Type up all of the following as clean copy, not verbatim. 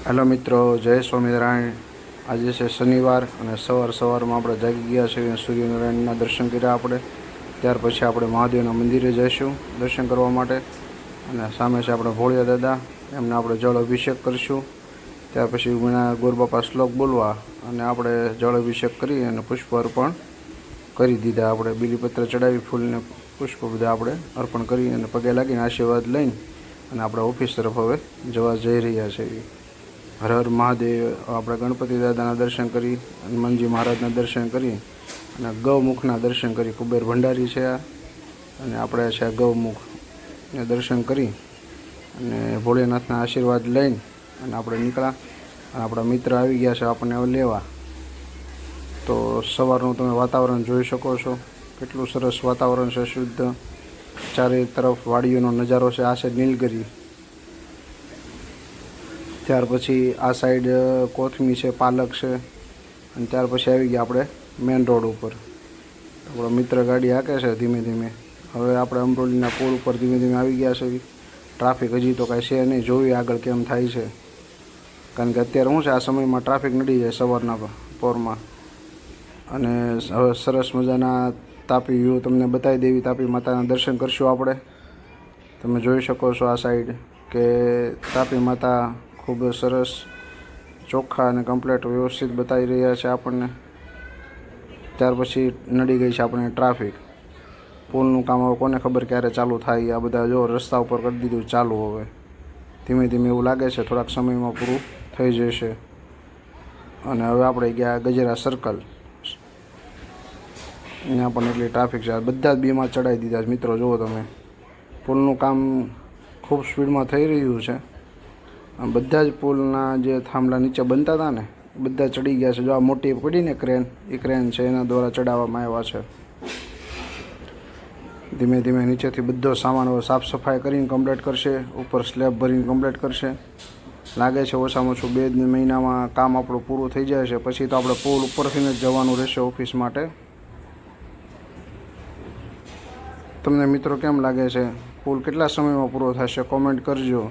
Hello મિત્રો, જય સ્વામિનારાયણ। આજે છે શનિવાર અને સવારમાં આપણે જાગી ગયા છીએ। સૂર્યનારાયણના દર્શન કર્યા આપણે। ત્યાર પછી આપણે મહાદેવના મંદિરે જઈશું દર્શન કરવા માટે અને સામે છે આપણે ભોળિયા દાદા, એમને આપણે જળ અભિષેક કરીશું। ત્યાર પછી વિના ગોરબાપા શ્લોક બોલવા અને આપણે જળ અભિષેક કરી અને પુષ્પ અર્પણ કરી દીધા। આપણે બીલીપત્ર ચડાવી, ફૂલને પુષ્પ બધા આપણે અર્પણ કરી અને પગે લાગીને આશીર્વાદ લઈને અને આપણે ઓફિસ તરફ હવે જવા જઈ રહ્યા છીએ। હર હર મહાદેવ। આપણે ગણપતિ દાદાના દર્શન કરી, હનુમાનજી મહારાજના દર્શન કરી અને ગૌમુખના દર્શન કરી। કુબેર ભંડારી છે આ અને આપણે છે ગૌમુખને દર્શન કરી અને ભોળેનાથના આશીર્વાદ લઈને અને આપણે નીકળ્યા અને આપણા મિત્ર આવી ગયા છે આપણને હવે લેવા। તો સવારનું તમે વાતાવરણ જોઈ શકો છો, કેટલું સરસ વાતાવરણ છે, શુદ્ધ, ચારે તરફ વાડીઓનો નજારો છે। આ છે નીલગિરી, ત્યાર પછી આ સાઈડ કોથમી છે, પાલક છે અને ત્યાર પછી આવી ગયા આપણે મેઇન રોડ ઉપર। આપણો મિત્ર ગાડી હાંકે છે ધીમે ધીમે। હવે આપણે અમરોલીના પુલ ઉપર ધીમે ધીમે આવી ગયા છે। ટ્રાફિક હજી તો કાંઈ છે નહીં, જોઈએ આગળ કેમ થાય છે, કારણ કે અત્યારે શું છે, આ સમયમાં ટ્રાફિક નડી જાય સવારના પોરમાં। અને હવે સરસ મજાના તાપી વ્યૂ તમને બતાવી દેવી, તાપી માતાના દર્શન કરશું આપણે। તમે જોઈ શકો છો આ સાઈડ કે તાપી માતા ખૂબ સરસ ચોખ્ખા અને કમ્પ્લેટ વ્યવસ્થિત બતાવી રહ્યા છે આપણને। ત્યાર પછી નડી ગઈ છે આપણે ટ્રાફિક। પુલનું કામ હવે કોને ખબર ક્યારે ચાલુ થાય। આ બધા જો રસ્તા ઉપર કરી દીધું ચાલુ, હવે ધીમે ધીમે એવું લાગે છે થોડાક સમયમાં પૂરું થઈ જશે। અને હવે આપણે ગયા ગજેરા સર્કલ, અહીંયા પણ એટલી ટ્રાફિક છે। બધા જ બીમાં ચડાવી દીધા મિત્રો, જુઓ તમે, પુલનું કામ ખૂબ સ્પીડમાં થઈ રહ્યું છે। બધા જ પુલના જે થાંભલા નીચે બનતા હતા ને, બધા ચડી ગયા છે। જો આ મોટી પડીને ક્રેન, એ ક્રેન છે, એના દ્વારા ચડાવવામાં આવ્યા છે। ધીમે ધીમે નીચેથી બધો સામાન હવે સાફ સફાઈ કરીને કમ્પ્લીટ કરશે, ઉપર સ્લેબ ભરીને કમ્પ્લીટ કરશે। લાગે છે ઓછામાં ઓછું 2 મહિનામાં કામ આપણું પૂરું થઈ જાય છે। પછી તો આપણે પુલ ઉપરથી જ જવાનું રહેશે ઓફિસ માટે। તમને મિત્રો કેમ લાગે છે, પુલ કેટલા સમયમાં પૂરો થશે, કોમેન્ટ કરજો।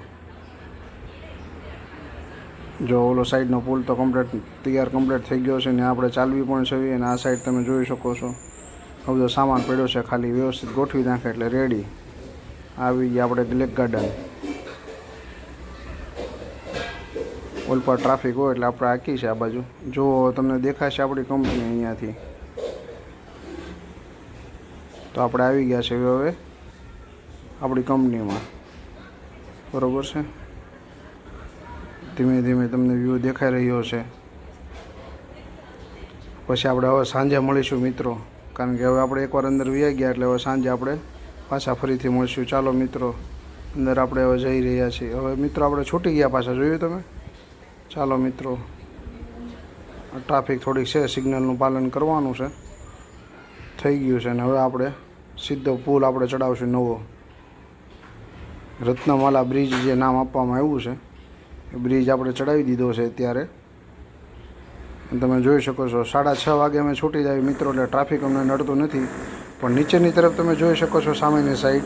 જો ઓલો સાઈડનો પુલ તો કમ્પ્લીટ થઈ ગયો છે ને આપણે ચાલવી પણ છે। અને આ સાઈડ તમે જોઈ શકો છો બધો સામાન પડ્યો છે, ખાલી વ્યવસ્થિત ગોઠવી નાખે એટલે રેડી। આવી ગયા આપણે લેક ગાર્ડન, ઓલ પર ટ્રાફિક હોય એટલે આપણે આખી છે આ બાજુ। જો તમને દેખાશે આપણી કંપની અહીંયાથી, તો આપણે આવી ગયા છે હવે આપણી કંપનીમાં, બરાબર છે। ધીમે ધીમે તમને વ્યૂ દેખાઈ રહ્યો છે। પછી આપણે હવે સાંજે મળીશું મિત્રો, કારણ કે હવે આપણે એકવાર અંદર વહી ગયા એટલે હવે સાંજે આપણે પાછા ફરીથી મળીશું। ચાલો મિત્રો, અંદર આપણે હવે જઈ રહ્યા છીએ। હવે મિત્રો આપણે છૂટી ગયા પાછા, જોયું તમે? ચાલો મિત્રો, ટ્રાફિક થોડીક છે, સિગ્નલનું પાલન કરવાનું છે, થઈ ગયું છે। અને હવે આપણે સીધો પુલ આપણે ચડાવશું નવો, રત્નમાલા બ્રિજ જે નામ આપવામાં આવ્યું છે, એ બ્રિજ આપણે ચડાવી દીધો છે અત્યારે। તમે જોઈ શકો છો 6:30 વાગે અમે છૂટી જાય મિત્રો, એટલે ટ્રાફિક અમને નડતું નથી। પણ નીચેની તરફ તમે જોઈ શકો છો સામેની સાઈડ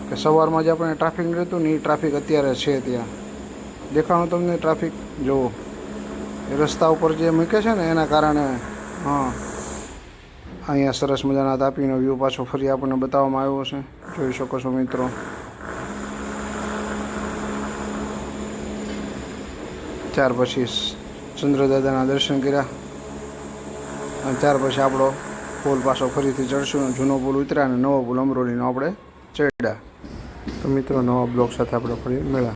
કે સવારમાં જે આપણે ટ્રાફિક નડતું ને, એ ટ્રાફિક અત્યારે છે ત્યાં દેખાણું તમને ટ્રાફિક, જુઓ એ રસ્તા ઉપર જે મૂકે છે ને એના કારણે। હા, અહીંયા સરસ મજાના તાપીનો વ્યૂ પાછો ફરી આપણને બતાવવામાં આવ્યો છે, જોઈ શકો છો મિત્રો। ત્યાર પછી ચંદ્રદાદાના દર્શન કર્યા અને ત્યાર પછી આપણો પુલ પાછો ફરીથી ચડશું। જૂનો પુલ ઉતર્યા અને નવો પુલ અમરોલીનો આપણે ચડ્યા। તો મિત્રો, નવા બ્લોગ સાથે આપણે ફરી મળ્યા।